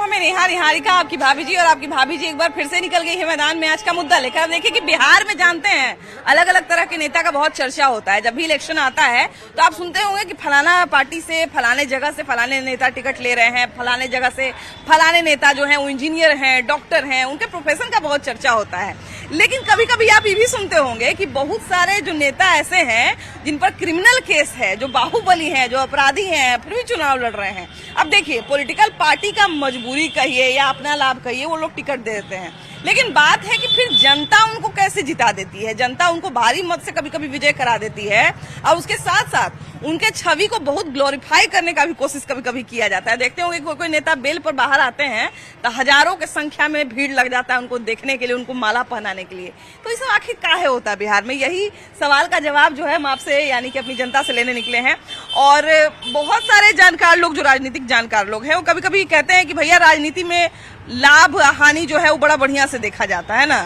हमें नेहा निहारिका आपकी भाभी जी और आपकी भाभी जी एक बार फिर से निकल गई है मैदान में आज का मुद्दा लेकर। देखिए कि बिहार में जानते हैं अलग अलग तरह के नेता का बहुत चर्चा होता है। जब भी इलेक्शन आता है तो आप सुनते होंगे कि फलाना पार्टी से फलाने जगह से फलाने नेता टिकट ले रहे हैं, फलाने जगह से फलाने नेता जो है वो इंजीनियर हैं, डॉक्टर हैं, उनके प्रोफेशन का बहुत चर्चा होता है। लेकिन कभी कभी आप ये भी सुनते होंगे कि बहुत सारे जो नेता ऐसे हैं जिन पर क्रिमिनल केस है, जो बाहुबली हैं, जो अपराधी हैं, फिर भी चुनाव लड़ रहे हैं। अब देखिए पॉलिटिकल पार्टी का मजबूरी कहिए या अपना लाभ कहिए, वो लोग टिकट दे देते हैं। लेकिन बात है कि फिर जनता उनको कैसे जिता देती है। जनता उनको भारी मत से कभी कभी विजय करा देती है और उसके साथ साथ उनके छवि को बहुत ग्लोरीफाई करने का भी कोशिश कभी कभी किया जाता है। देखते होंगे कोई कोई नेता बेल पर बाहर आते हैं तो हजारों के संख्या में भीड़ लग जाता है उनको देखने के लिए, उनको माला पहनाने के लिए। तो इस आखिर काहे होता है बिहार में? यही सवाल का जवाब जो है हम आपसे यानी कि अपनी जनता से लेने निकले हैं। और बहुत सारे जानकार लोग, जो राजनीतिक जानकार लोग हैं, वो कभी कभी कहते हैं कि भैया राजनीति में लाभ हानि जो है वो बड़ा बढ़िया से देखा जाता है ना।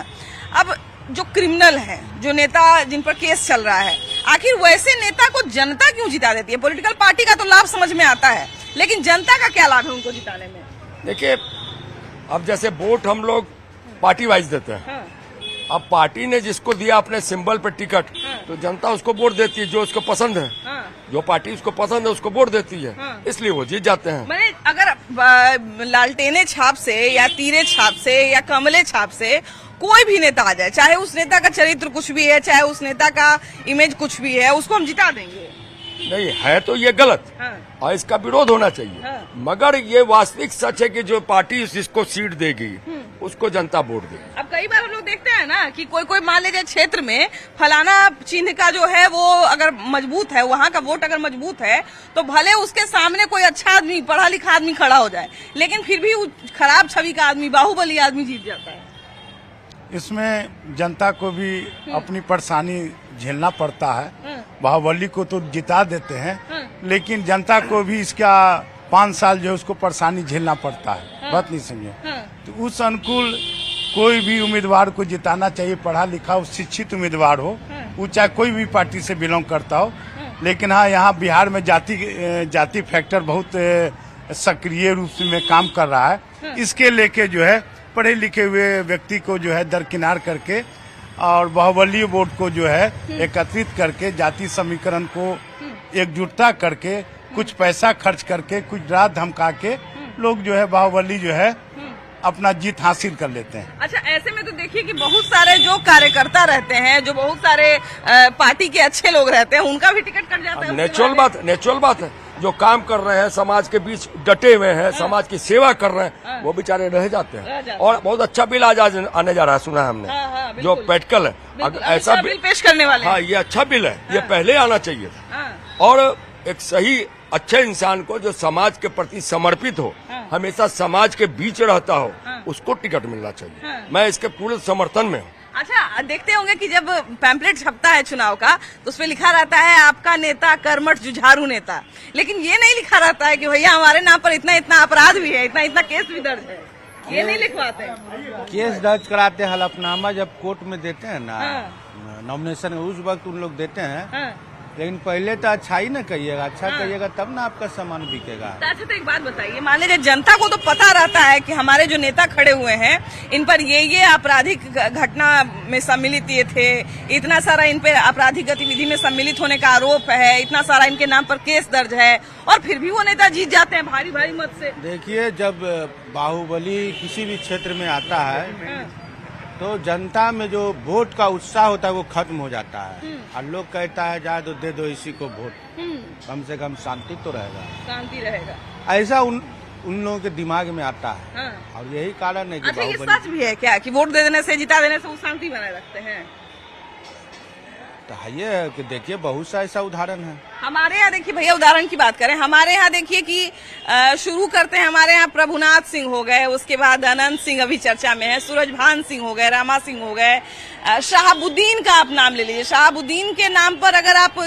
अब जो क्रिमिनल है, जो नेता जिन पर केस चल रहा है, आखिर वैसे नेता को जनता क्यों जिता देती है? पॉलिटिकल पार्टी का तो लाभ समझ में आता है, लेकिन जनता का क्या लाभ है उनको जिताने में? देखिए, अब जैसे वोट हम लोग पार्टी वाइज देते हैं। हाँ। अब पार्टी ने जिसको दिया अपने सिंबल पे टिकट, हाँ। तो जनता उसको वोट देती है जो उसको पसंद है। हाँ। जो पार्टी उसको पसंद है उसको वोट देती है। हाँ। इसलिए वो जीत जाते हैं। मैंने अगर लालटेने छाप से या तीरे छाप से या कमले छाप से कोई भी नेता आ जाए, चाहे उस नेता का चरित्र कुछ भी है, चाहे उस नेता का इमेज कुछ भी है, उसको हम जिता देंगे। नहीं है तो ये गलत। हाँ। और इसका विरोध होना चाहिए। हाँ। मगर ये वास्तविक सच है कि जो पार्टी जिसको सीट देगी उसको जनता वोट देगी। अब कई बार हम लोग देखते हैं ना कि कोई कोई मान लीजिए क्षेत्र में फलाना चिन्ह का जो है वो अगर मजबूत है, वहाँ का वोट अगर मजबूत है, तो भले उसके सामने कोई अच्छा आदमी, पढ़ा लिखा आदमी खड़ा हो जाए, लेकिन फिर भी खराब छवि का आदमी, बाहुबली आदमी जीत जाता है। इसमें जनता को भी अपनी परेशानी झेलना पड़ता है। बाहुबली को तो जिता देते हैं, लेकिन जनता को भी इसका 5 साल जो है उसको परेशानी झेलना पड़ता है। बात नहीं समझे? तो उस अनुकूल कोई भी उम्मीदवार को जिताना चाहिए, पढ़ा लिखा शिक्षित उम्मीदवार हो, वो चाहे कोई भी पार्टी से बिलोंग करता हो। लेकिन हाँ, यहाँ बिहार में जाति फैक्टर बहुत सक्रिय रूप में काम कर रहा है। इसके लेके जो है पढ़े लिखे हुए व्यक्ति को जो है दरकिनार करके और बाहुबली वोट को जो है एकत्रित करके, जाति समीकरण को एकजुटता करके, कुछ पैसा खर्च करके, कुछ डरा धमका के लोग जो है बाहुबली जो है अपना जीत हासिल कर लेते हैं। अच्छा, ऐसे में तो देखिए कि बहुत सारे जो कार्यकर्ता रहते हैं, जो बहुत सारे पार्टी के अच्छे लोग रहते हैं, उनका भी टिकट कट जाता है। नेचुरल बात है। जो काम कर रहे हैं, समाज के बीच डटे हुए हैं, समाज की सेवा कर रहे हैं, वो बेचारे रह जाते हैं। और बहुत अच्छा बिल आज आने जा रहा है, सुना है हमने, जो पेटकल है। अगर ऐसा बिल पेश करने वाले, हाँ, ये अच्छा बिल है। ये पहले आना चाहिए था। और एक सही अच्छे इंसान को जो समाज के प्रति समर्पित हो, हमेशा समाज के बीच रहता हो, उसको टिकट मिलना चाहिए। मैं इसके पूरे समर्थन में हूँ। अच्छा, देखते होंगे कि जब पैम्पलेट छपता है चुनाव का तो उसमें लिखा रहता है आपका नेता कर्मठ जुझारू नेता, लेकिन ये नहीं लिखा रहता है कि भैया हमारे नाम पर इतना इतना अपराध भी है, इतना इतना केस भी दर्ज है। ये नहीं लिखवाते। केस दर्ज कराते, हलफनामा जब कोर्ट में देते हैं ना, नॉमिनेशन उस वक्त उन लोग देते हैं। लेकिन पहले तो अच्छा ही ना कहिएगा, अच्छा कहिएगा तब ना आपका सामान बिकेगा। अच्छा, तो एक बात बताइए, मान लीजिए जनता को तो पता रहता है कि हमारे जो नेता खड़े हुए हैं इन पर ये आपराधिक घटना में सम्मिलित ये थे, इतना सारा इन पे आपराधिक गतिविधि में सम्मिलित होने का आरोप है, इतना सारा इनके नाम पर केस दर्ज है, और फिर भी वो नेता जीत जाते हैं भारी भारी मत से। देखिए, जब बाहुबली किसी भी क्षेत्र में आता है तो जनता में जो वोट का उत्साह होता है वो खत्म हो जाता है, और लोग कहता है जा दो, दे दो इसी को वोट, कम से कम शांति तो रहेगा, शांति रहेगा, ऐसा उन लोगों के दिमाग में आता है। और यही कारण है कि अच्छा, ये सच भी है क्या कि वोट दे देने से, जिता देने से वो शांति बनाए रखते हैं? तो ये है कि देखिए बहुत सा ऐसा उदाहरण है हमारे यहाँ। देखिए भैया, उदाहरण की बात करें, हमारे यहाँ देखिए कि शुरू करते हैं, हमारे यहाँ प्रभुनाथ सिंह हो गए, उसके बाद अनंत सिंह अभी चर्चा में है, सूरजभान सिंह हो गए, रामा सिंह हो गए, शहाबुद्दीन का आप नाम ले लीजिए। शहाबुद्दीन के नाम पर अगर आप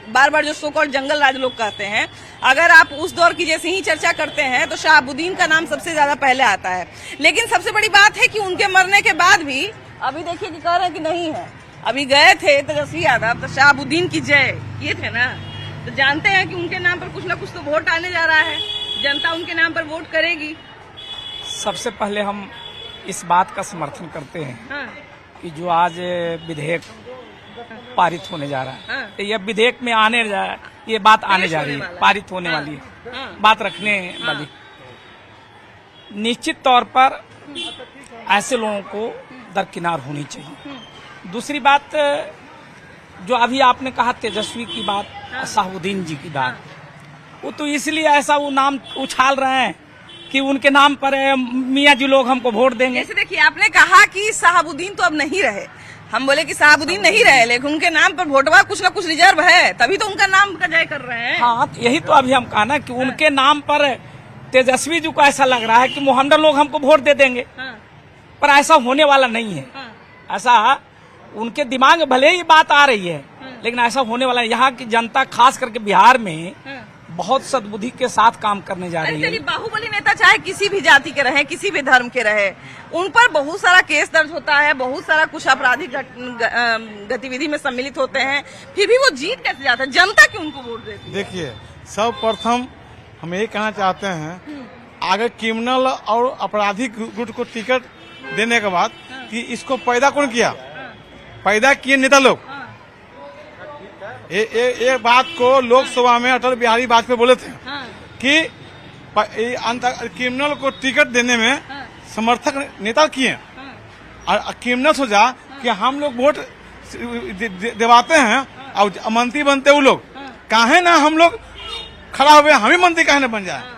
बार बार जो सो-कॉल्ड जंगल राज लोग कहते हैं, अगर आप उस दौर की जैसे ही चर्चा करते हैं तो शहाबुद्दीन का नाम सबसे ज्यादा पहले आता है। लेकिन सबसे बड़ी बात है कि उनके मरने के बाद भी अभी देखिए कि कह रहे हैं कि नहीं है। अभी गए थे तेजस्वी यादव तो शहाबुद्दीन की जय किए थे ना, तो जानते हैं कि उनके नाम पर कुछ ना कुछ तो वोट आने जा रहा है, जनता उनके नाम पर वोट करेगी। सबसे पहले हम इस बात का समर्थन करते हैं कि जो आज विधेयक पारित होने जा रहा है, तो ये विधेयक में ये बात आने जा रही है, पारित होने वाली है, बात रखने वाली। निश्चित तौर पर ऐसे लोगों को दरकिनार होनी चाहिए। दूसरी बात, जो अभी आपने कहा तेजस्वी की बात, शहाबुद्दीन जी की बात, वो तो इसलिए ऐसा वो नाम उछाल रहे हैं कि उनके नाम पर मियाँ जी लोग हमको वोट देंगे। जैसे देखिए, आपने कहा कि शहाबुद्दीन तो अब नहीं रहे, हम बोले कि शहाबुद्दीन नहीं रहे, लेकिन उनके नाम पर वोटवा कुछ ना कुछ रिजर्व है, तभी तो उनका नाम का जय कर रहे हैं। हाँ, यही तो अभी हम कहा ना कि उनके नाम पर तेजस्वी जी को ऐसा लग रहा है कि मोहम्मद लोग हमको वोट दे देंगे, पर ऐसा होने वाला नहीं है। ऐसा उनके दिमाग में भले ही बात आ रही है, लेकिन ऐसा होने वाला है। यहाँ की जनता खास करके बिहार में बहुत सद्बुद्धि के साथ काम करने जा रही है। बाहुबली नेता चाहे किसी भी जाति के रहे, किसी भी धर्म के रहे, उन पर बहुत सारा केस दर्ज होता है, बहुत सारा कुछ आपराधिक गतिविधि में सम्मिलित होते हैं, फिर भी वो जीत कैसे जाते हैं? जनता क्यों उनको वोट देती है? देखिए, सर्वप्रथम हम ये कहना चाहते हैं, अगर क्रिमिनल और आपराधिक गुट को टिकट देने के बाद कि इसको पैदा कौन किया? पैदा किए नेता लोग। ये बात को लोकसभा में अटल बिहारी वाजपेयी बोले थे कि क्रिमिनल को टिकट देने में समर्थक नेता किए, और क्रिमिनल सोचा कि हम लोग वोट दिवाते हैं और मंत्री बनते वो लोग, काहे ना हम लोग खड़ा हुए, हम ही मंत्री काहे ना बन जाए।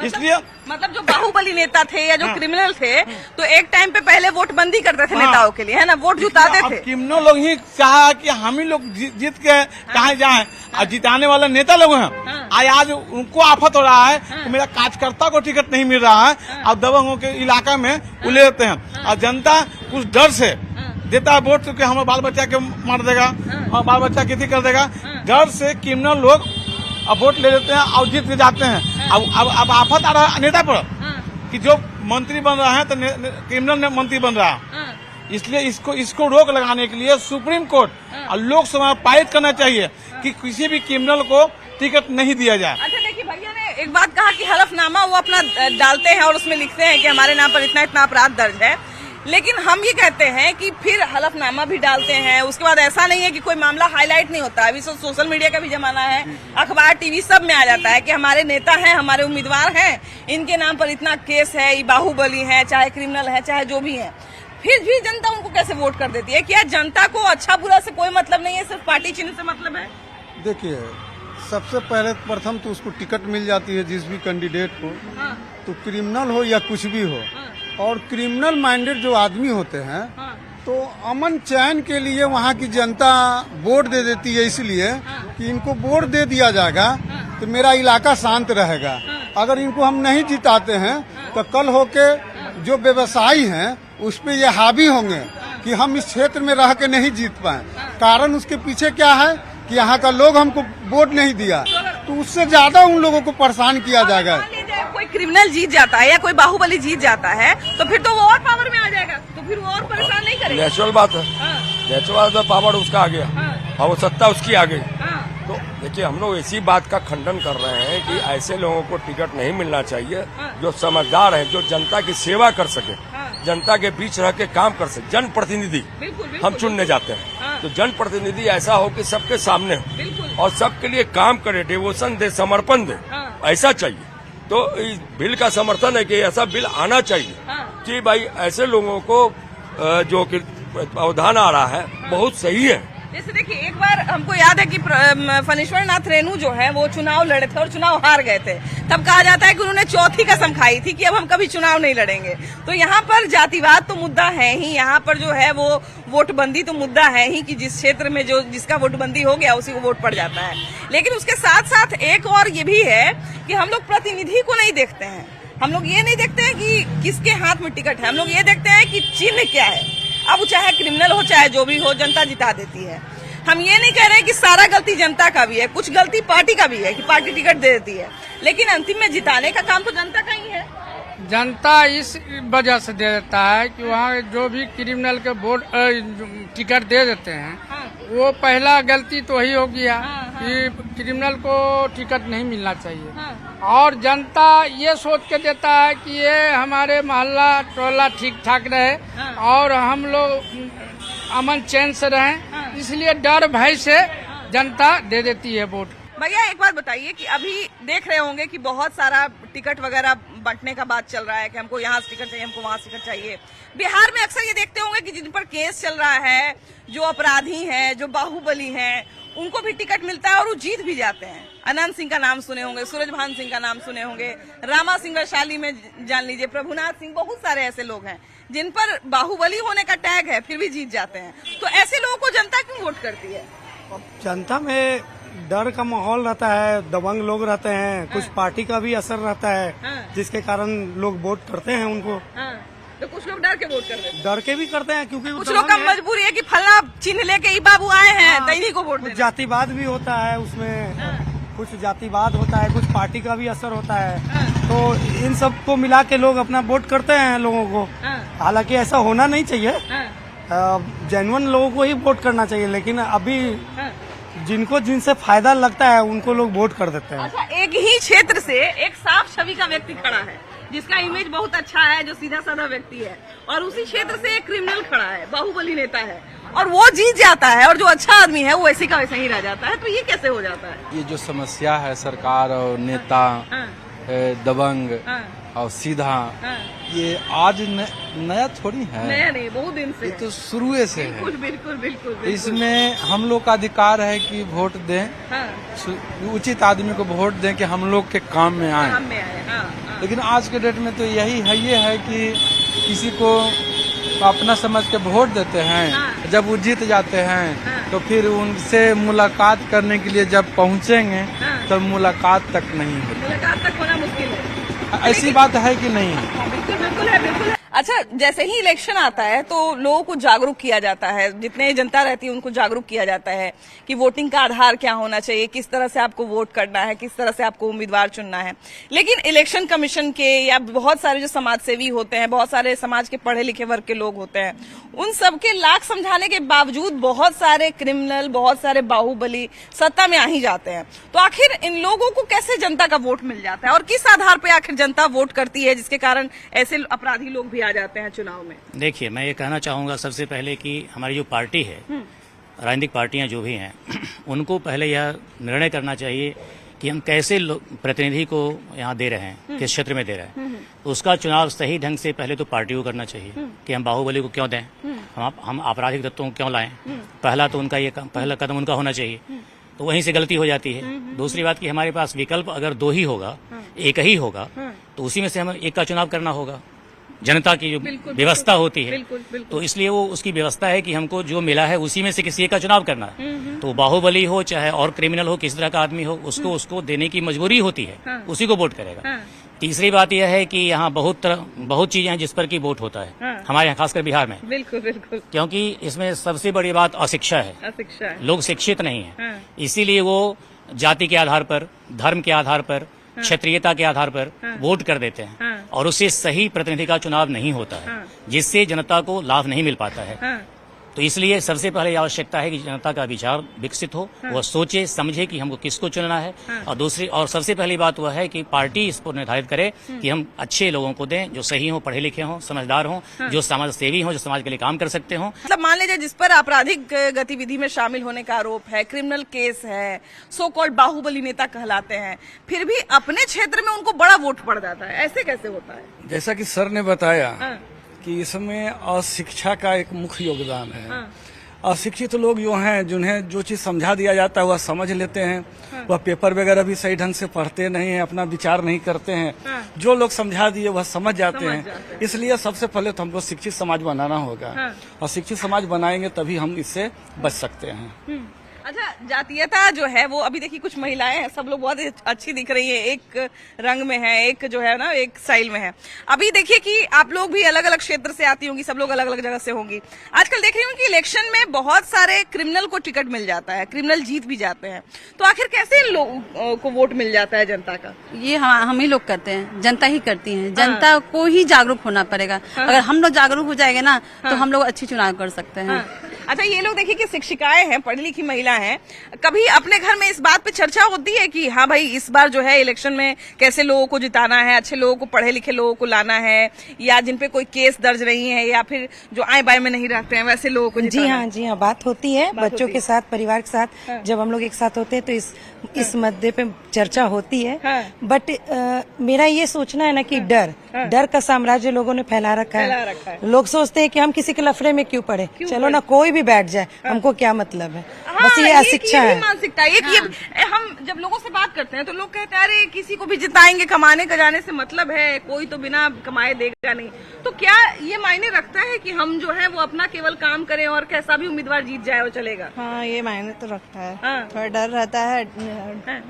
इसलिए मतलब जो बाहुबली नेता थे या जो क्रिमिनल थे, तो एक टाइम पे पहले वोट बंदी करते थे नेताओं के लिए, है ना, वोट जुटाते थे। क्रिमिनल लोग ही चाहा कि हम ही लोग जीत के कहाँ जाएं, और जिताने वाले नेता लोग हैं। आज उनको आफत हो रहा है कि मेरा कार्यकर्ता को टिकट नहीं मिल रहा है, और दबंगों के इलाका में उले लेते हैं, और जनता कुछ डर से देता है वोट कि हमारे बाल बच्चा के मार देगा और बाल बच्चा खेती कर देगा, डर से क्रिमिनल लोग अब वोट ले लेते हैं और जीत के जाते हैं। अब आफत आ रहा है नेता पर कि जो मंत्री बन रहा है तो क्रिमिनल मंत्री बन रहा है। इसलिए इसको रोक लगाने के लिए सुप्रीम कोर्ट और लोकसभा में पारित करना चाहिए कि किसी भी क्रिमिनल को टिकट नहीं दिया जाए। अच्छा, देखिए, भैया ने एक बात कहा कि हलफनामा वो अपना डालते हैं और उसमें लिखते हैं कि हमारे नाम पर इतना इतना अपराध दर्ज है, लेकिन हम ये कहते हैं कि फिर हलफनामा भी डालते हैं, उसके बाद ऐसा नहीं है कि कोई मामला हाईलाइट नहीं होता। अभी सोशल मीडिया का भी जमाना है, अखबार टीवी सब में आ जाता है कि हमारे नेता हैं, हमारे उम्मीदवार हैं, इनके नाम पर इतना केस है, ये बाहुबली है, चाहे क्रिमिनल है, चाहे जो भी है, फिर भी जनता उनको कैसे वोट कर देती है? क्या जनता को अच्छा बुरा से कोई मतलब नहीं है, सिर्फ पार्टी चिन्ह से मतलब है? देखिए, सबसे पहले प्रथम तो उसको टिकट मिल जाती है जिस भी कैंडिडेट को, तो क्रिमिनल हो या कुछ भी हो, और क्रिमिनल माइंडेड जो आदमी होते हैं तो अमन चैन के लिए वहाँ की जनता वोट दे देती है, इसलिए कि इनको वोट दे दिया जाएगा तो मेरा इलाका शांत रहेगा। अगर इनको हम नहीं जिताते हैं तो कल होके जो व्यवसायी हैं उस पे ये हावी होंगे कि हम इस क्षेत्र में रह के नहीं जीत पाए। कारण उसके पीछे क्या है कि यहाँ का लोग हमको वोट नहीं दिया, तो उससे ज्यादा उन लोगों को परेशान किया जाएगा। कोई क्रिमिनल जीत जाता है या कोई बाहुबली जीत जाता है तो फिर तो वो और पावर में आ जाएगा, तो फिर वो और परेशान नहीं करेगा। नेचुरल बात है, नेचुरल बात है, पावर उसका आ गया और वो सत्ता उसकी आ गई। तो देखिए, हम लोग इसी बात का खंडन कर रहे हैं कि ऐसे लोगों को टिकट नहीं मिलना चाहिए जो समझदार है, जो जनता की सेवा कर सके, जनता के बीच रह के काम कर सके। जनप्रतिनिधि हम चुनने जाते हैं तो जनप्रतिनिधि ऐसा हो कि सबके सामने हो और सबके लिए काम करे, डिवोशन दे, समर्पण दे, ऐसा चाहिए। तो इस बिल का समर्थन है कि ऐसा बिल आना चाहिए कि भाई ऐसे लोगों को जो कि प्रावधान आ रहा है बहुत सही है। जैसे देखिए, एक बार हमको याद है कि फणीश्वर नाथ रेणु जो है वो चुनाव लड़े थे और चुनाव हार गए थे। तब कहा जाता है कि उन्होंने चौथी कसम खाई थी कि अब हम कभी चुनाव नहीं लड़ेंगे। तो यहाँ पर जातिवाद तो मुद्दा है ही, यहाँ पर जो है वो वोटबंदी तो मुद्दा है ही कि जिस क्षेत्र में जो जिसका वोटबंदी हो गया उसी को वोट पड़ जाता है। लेकिन उसके साथ साथ एक और ये भी है कि हम लोग प्रतिनिधि को नहीं देखते हैं, हम लोग ये नहीं देखते हैं कि किसके हाथ में टिकट है, हम लोग ये देखते हैं कि चिन्ह क्या है। अब वो चाहे क्रिमिनल हो चाहे जो भी हो, जनता जिता देती है। हम ये नहीं कह रहे कि सारा गलती जनता का भी है, कुछ गलती पार्टी का भी है कि पार्टी टिकट दे देती है, लेकिन अंतिम में जिताने का काम तो जनता का ही है। जनता इस वजह से दे देता है कि वहाँ जो भी क्रिमिनल के वोट टिकट दे देते हैं वो पहला गलती तो वही हो गया कि क्रिमिनल को टिकट नहीं मिलना चाहिए। और जनता ये सोच के देता है कि ये हमारे मोहल्ला टोला ठीक ठाक रहे और हम लोग अमन चैन से रहें, इसलिए डर भय से जनता दे देती है वोट। भैया एक बात बताइए कि अभी देख रहे होंगे कि बहुत सारा टिकट वगैरह बांटने का बात चल रहा है कि हमको यहाँ से टिकट चाहिए, हमको वहाँ से टिकट चाहिए। बिहार में अक्सर ये देखते होंगे कि जिन पर केस चल रहा है, जो अपराधी हैं, जो बाहुबली हैं, उनको भी टिकट मिलता है और वो जीत भी जाते हैं। अनंत सिंह का नाम सुने होंगे, सूरजभान सिंह का नाम सुने होंगे, रामा सिंह वैशाली में जान लीजिए, प्रभुनाथ सिंह, बहुत सारे ऐसे लोग हैं जिन पर बाहुबली होने का टैग है फिर भी जीत जाते हैं। तो ऐसे लोगों को जनता क्यों वोट करती है? जनता में डर का माहौल रहता है, दबंग लोग रहते हैं, कुछ पार्टी का भी असर रहता है जिसके कारण लोग वोट करते हैं उनको। तो कुछ लोग डर के वोट कर रहे हैं, डर के भी करते हैं क्योंकि कुछ लोग का मजबूरी है कि फला चिन्ह लेके ही बाबू आए हैं तो इन्हीं को वोट देना। जातिवाद भी होता है उसमें, कुछ जातिवाद होता है, कुछ पार्टी का भी असर होता है। तो इन सब को मिला के लोग अपना वोट करते हैं लोगों को। हालांकि ऐसा होना नहीं चाहिए, जेन्युइन लोगों को ही वोट करना चाहिए, लेकिन अभी जिनको जिनसे फायदा लगता है उनको लोग वोट कर देते हैं। अच्छा, एक ही क्षेत्र से एक साफ छवि का व्यक्ति खड़ा है जिसका इमेज बहुत अच्छा है, जो सीधा साधा व्यक्ति है, और उसी क्षेत्र से एक क्रिमिनल खड़ा है, बाहुबली नेता है, और वो जीत जाता है, और जो अच्छा आदमी है वो वैसे का वैसे ही रह जाता है। तो ये कैसे हो जाता है? ये जो समस्या है सरकार और नेता दबंग और सीधा, ये आज नया थोड़ी है, नया नहीं, बहुत दिन से, ये तो शुरू से है। बिल्कुल बिल्कुल। इसमें हम लोग का अधिकार है कि वोट दें, उचित आदमी को वोट दें कि हम लोग के काम में आए। लेकिन आज के डेट में तो यही है, ये है कि किसी को अपना समझ के वोट देते हैं, जब वो जीत जाते हैं तो फिर उनसे मुलाकात करने के लिए जब पहुंचेंगे तब मुलाकात तक नहीं होती। मुलाकात तक होना मुश्किल है, ऐसी बात है कि नहीं? बिल्कुल है, बिल्कुल है। अच्छा, जैसे ही इलेक्शन आता है तो लोगों को जागरूक किया जाता है, जितने जनता रहती है उनको जागरूक किया जाता है कि वोटिंग का आधार क्या होना चाहिए, किस तरह से आपको वोट करना है, किस तरह से आपको उम्मीदवार चुनना है। लेकिन इलेक्शन कमीशन के या बहुत सारे जो समाज सेवी होते हैं, बहुत सारे समाज के पढ़े लिखे वर्ग के लोग होते हैं, उन सबके लाख समझाने के बावजूद बहुत सारे क्रिमिनल, बहुत सारे बाहुबली सत्ता में आ ही जाते हैं। तो आखिर इन लोगों को कैसे जनता का वोट मिल जाता है और किस आधार पर आखिर जनता वोट करती है, जिसके कारण ऐसे अपराधी लोग भी आ जाते हैं चुनाव में? देखिए, मैं ये कहना चाहूँगा सबसे पहले कि हमारी जो पार्टी है, राजनीतिक पार्टियां जो भी हैं, उनको पहले यह निर्णय करना चाहिए कि हम कैसे प्रतिनिधि को यहाँ दे रहे हैं, किस क्षेत्र में दे रहे हैं। तो उसका चुनाव सही ढंग से पहले तो पार्टी को करना चाहिए कि हम बाहुबली को क्यों दें, हम आपराधिक तत्वों को क्यों लाएं। पहला तो उनका ये पहला कदम उनका होना चाहिए, तो वहीं से गलती हो जाती है। दूसरी बात कि हमारे पास विकल्प अगर दो ही होगा, एक ही होगा, तो उसी में से हमें एक का चुनाव करना होगा। जनता की जो व्यवस्था होती है, तो इसलिए वो उसकी व्यवस्था है कि हमको जो मिला है उसी में से किसी एक का चुनाव करना है। तो बाहुबली हो चाहे और क्रिमिनल हो, किसी तरह का आदमी हो, उसको देने की मजबूरी होती है, उसी को वोट करेगा। तीसरी बात यह है कि यहाँ बहुत चीजें हैं जिस पर की वोट होता है, हमारे यहाँ खासकर बिहार में। बिल्कुल बिल्कुल, क्योंकि इसमें सबसे बड़ी बात अशिक्षा है, लोग शिक्षित नहीं है, इसीलिए वो जाति के आधार पर, धर्म के आधार पर, क्षेत्रीयता के आधार पर वोट कर देते हैं, और उससे सही प्रतिनिधि का चुनाव नहीं होता है, जिससे जनता को लाभ नहीं मिल पाता है। तो इसलिए सबसे पहले आवश्यकता है कि जनता का विचार विकसित हो, वह सोचे समझे कि हमको किसको चुनना है। और सबसे पहली बात वह है कि पार्टी इसको निर्धारित करे कि हम अच्छे लोगों को दें, जो सही हो, पढ़े लिखे हों, समझदार हों, जो समाज सेवी हों, जो समाज के लिए काम कर सकते हों। मतलब मान लीजिए जिस पर आपराधिक गतिविधि में शामिल होने का आरोप है, क्रिमिनल केस है, सो कॉल्ड बाहुबली नेता कहलाते हैं, फिर भी अपने क्षेत्र में उनको बड़ा वोट पड़ जाता है, ऐसे कैसे होता है? जैसा कि सर ने बताया कि इसमें अशिक्षा का एक मुख्य योगदान है। अशिक्षित लोग जो हैं, जिन्हें जो चीज समझा दिया जाता है वह समझ लेते हैं, वह पेपर वगैरह भी सही ढंग से पढ़ते नहीं है, अपना विचार नहीं करते हैं। जो लोग समझा दिए वह समझ जाते हैं। इसलिए सबसे पहले तो हमको शिक्षित समाज बनाना होगा, और शिक्षित समाज बनाएंगे तभी हम इससे बच सकते हैं। अच्छा, जातीयता जो है वो अभी देखिए कुछ महिलाएं हैं, सब लोग बहुत अच्छी दिख रही है, एक रंग में है, एक जो है ना एक स्टाइल में है। अभी देखिए कि आप लोग भी अलग अलग क्षेत्र से आती होंगी, सब लोग अलग अलग जगह से होंगी। आजकल देख रही हूँ कि इलेक्शन में बहुत सारे क्रिमिनल को टिकट मिल जाता है, क्रिमिनल जीत भी जाते हैं, तो आखिर कैसे इन लोगों को वोट मिल जाता है जनता का? ये हम ही लोग करते हैं, जनता ही करती है। जनता को ही जागरूक होना पड़ेगा। अगर हम लोग जागरूक हो जाएंगे ना तो हम लोग अच्छी चुनाव कर सकते हैं। अच्छा, ये लोग देखिए कि शिक्षिकाएं हैं, पढ़ी लिखी महिला हैं, कभी अपने घर में इस बात पे चर्चा होती है कि हाँ भाई इस बार जो है इलेक्शन में कैसे लोगों को जिताना है, अच्छे लोगों को, पढ़े लिखे लोगों को लाना है, या जिन पे कोई केस दर्ज नहीं है, या फिर जो आए बाय में नहीं रहते हैं वैसे लोगों को जिताना है? जी हाँ, बात होती है बच्चों के साथ, परिवार के साथ। जब हम लोग एक साथ होते हैं तो इस मुद्दे पे चर्चा होती है। बट मेरा ये सोचना है ना कि डर का साम्राज्य लोगों ने फैला रखा है। लोग सोचते हैं कि हम किसी के लफड़े में क्यों पड़े, चलो ना कोई भी बैठ जाए, हमको क्या मतलब है। बस ये अशिक्षा है, मानसिकता। हम जब लोगों से बात करते हैं तो लोग कहते हैं अरे किसी को भी जिताएंगे, कमाने का जाने से मतलब है, कोई तो बिना कमाए देगा नहीं। तो क्या ये मायने रखता है कि हम जो है वो अपना केवल काम करें और कैसा भी उम्मीदवार जीत जाए वो चलेगा? हाँ, ये मायने तो रखता है। थोड़ा डर रहता है,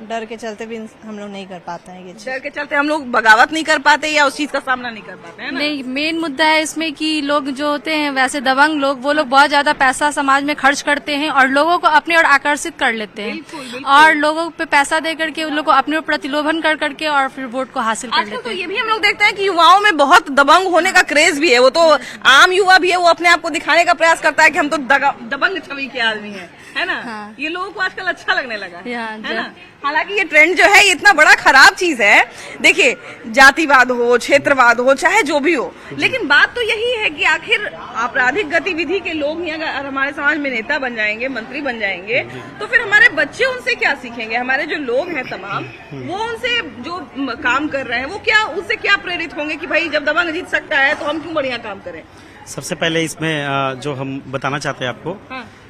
डर के चलते भी हम लोग नहीं कर पाते हैं ये चीज। डर के चलते हम लोग बगावत नहीं कर पाते या उस चीज का सामना नहीं कर पाते हैं ना? नहीं, मेन मुद्दा है इसमें कि लोग जो होते हैं वैसे दबंग लोग, वो लोग बहुत ज्यादा पैसा समाज में खर्च करते हैं और लोगों को अपनी ओर आकर्षित कर लेते हैं। और लोगों पे पैसा दे करके उन लोगों को अपने ओर प्रतिलोभन कर करके और फिर वोट को हासिल कर लेते हैं। तो ये भी हम लोग देखते हैं कि युवाओं में बहुत दबंग होने का क्रेज भी है। वो तो आम युवा भी है, वो अपने आप को दिखाने का प्रयास करता है कि हम तो दबंग छवि के आदमी है ना? हाँ। ये लोगों को आजकल अच्छा लगने लगा है ना? हालांकि ये ट्रेंड जो है ये इतना बड़ा खराब चीज है। देखिए, जातिवाद हो, क्षेत्रवाद हो, चाहे जो भी हो, लेकिन बात तो यही है कि आखिर आपराधिक गतिविधि के लोग ही अगर हमारे समाज में नेता बन जाएंगे, मंत्री बन जाएंगे, तो फिर हमारे बच्चे उनसे क्या सीखेंगे? हमारे जो लोग हैं तमाम, वो उनसे जो काम कर रहे हैं वो क्या, उससे क्या प्रेरित होंगे कि भाई जब दबंग जीत सकता है तो हम क्यों बढ़िया काम करें? सबसे पहले इसमें जो हम बताना चाहते हैं आपको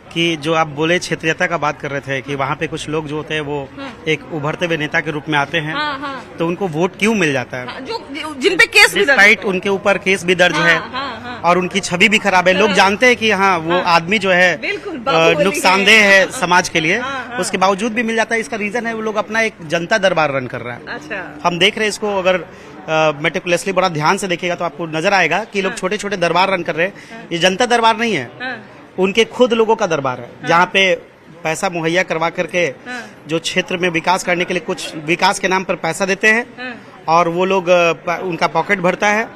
कि जो आप बोले क्षेत्रीयता का बात कर रहे थे कि वहाँ पे कुछ लोग जो होते हैं वो एक उभरते हुए नेता के रूप में आते हैं, तो उनको वोट क्यों मिल जाता है? जो जिन पे केस भी राइट, उनके ऊपर केस भी दर्ज है और उनकी छवि भी खराब है। लोग जानते हैं कि हाँ वो आदमी जो है नुकसानदेह है समाज के लिए, उसके बावजूद भी मिल जाता है। इसका रीजन है वो लोग अपना एक जनता दरबार रन कर रहा है। अच्छा। हम देख रहे हैं इसको, अगर मेटिकुलसली बड़ा ध्यान से देखिएगा तो आपको नजर आएगा कि लोग छोटे छोटे दरबार रन कर रहे हैं। ये जनता दरबार नहीं है, उनके खुद लोगों का दरबार है, जहाँ पे पैसा मुहैया करवा करके जो क्षेत्र में विकास करने के लिए कुछ विकास के नाम पर पैसा देते हैं और वो लोग उनका पॉकेट भरता है,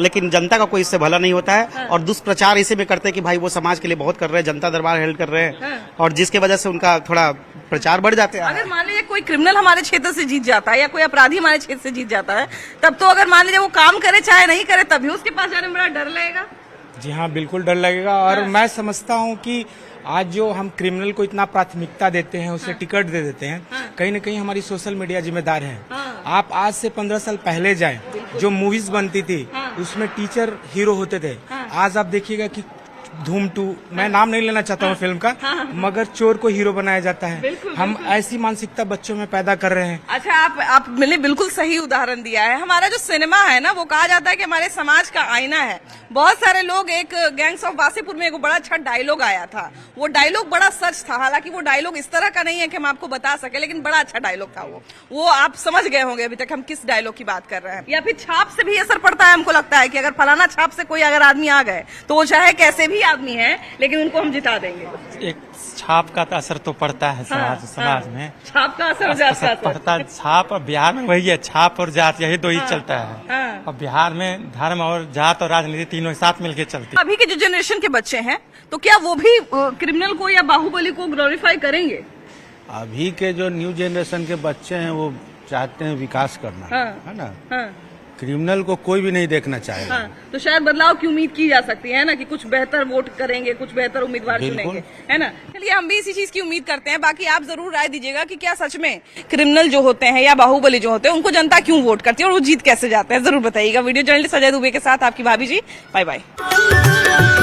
लेकिन जनता का कोई इससे भला नहीं होता है। और दुष्प्रचार इसी में करते हैं कि भाई वो समाज के लिए बहुत कर रहे हैं, जनता दरबार हेल्ड कर रहे हैं, और जिसके वजह से उनका थोड़ा प्रचार बढ़ जाते हैं। अगर मान लीजिए कोई क्रिमिनल हमारे क्षेत्र से जीत जाता है या कोई अपराधी हमारे क्षेत्र से जीत जाता है, तब तो अगर मान लीजिए वो काम करे चाहे नहीं करे, तभी उसके पास जाने में बड़ा डर लगेगा। जी हाँ, बिल्कुल डर लगेगा। और मैं समझता हूँ कि आज जो हम क्रिमिनल को इतना प्राथमिकता देते हैं, उसे टिकट दे देते हैं, कहीं न कहीं हमारी सोशल मीडिया जिम्मेदार है। आप आज से 15 साल पहले जाएं, जो मूवीज बनती थी उसमें टीचर हीरो होते थे। आज आप देखिएगा कि धूम 2, मैं नाम नहीं लेना चाहता हूँ फिल्म का, मगर चोर को हीरो बनाया जाता है। हम ऐसी मानसिकता बच्चों में पैदा कर रहे हैं। अच्छा, आपने बिल्कुल सही उदाहरण दिया है। हमारा जो सिनेमा है ना, वो कहा जाता है कि हमारे समाज का आईना है। बहुत सारे लोग, एक गैंग्स ऑफ वासेपुर में एक बड़ा अच्छा डायलॉग आया था, वो डायलॉग बड़ा सच था। हालांकि वो डायलॉग इस तरह का नहीं है कि हम आपको बता सके, लेकिन बड़ा अच्छा डायलॉग था वो आप समझ गए होंगे अभी तक हम किस डायलॉग की बात कर रहे हैं। या फिर छाप से भी असर पड़ता है। हमको लगता है कि अगर फलाना छाप से कोई अगर आदमी आ गए तो वो चाहे कैसे भी आदमी है, लेकिन उनको हम जिता देंगे। एक छाप का असर तो पड़ता है समाज में। छाप का असर ज्यादा पड़ता है। छाप बिहार में वही है, छाप और जात, यही दो ही चलता है। और बिहार में धर्म और जात और राजनीति तीनों साथ मिलकर चलती है। अभी के जो जनरेशन के बच्चे हैं, तो क्या वो भी क्रिमिनल को या बाहुबली को ग्लोरीफाई करेंगे? अभी के जो न्यू जनरेशन के बच्चे हैं वो चाहते हैं विकास करना, है ना? क्रिमिनल को कोई भी नहीं देखना चाहेगा। तो शायद बदलाव की उम्मीद की जा सकती है ना, कि कुछ बेहतर वोट करेंगे, कुछ बेहतर उम्मीदवार चुनेंगे, है ना? चलिए, हम भी इसी चीज की उम्मीद करते हैं। बाकी आप जरूर राय दीजिएगा कि क्या सच में क्रिमिनल जो होते हैं या बाहुबली जो होते हैं, उनको जनता क्यों वोट करती है और वो जीत कैसे जाते हैं? जरूर बताइएगा। वीडियो जर्नलिस्ट अजय दुबे के साथ आपकी भाभी जी। Bye bye.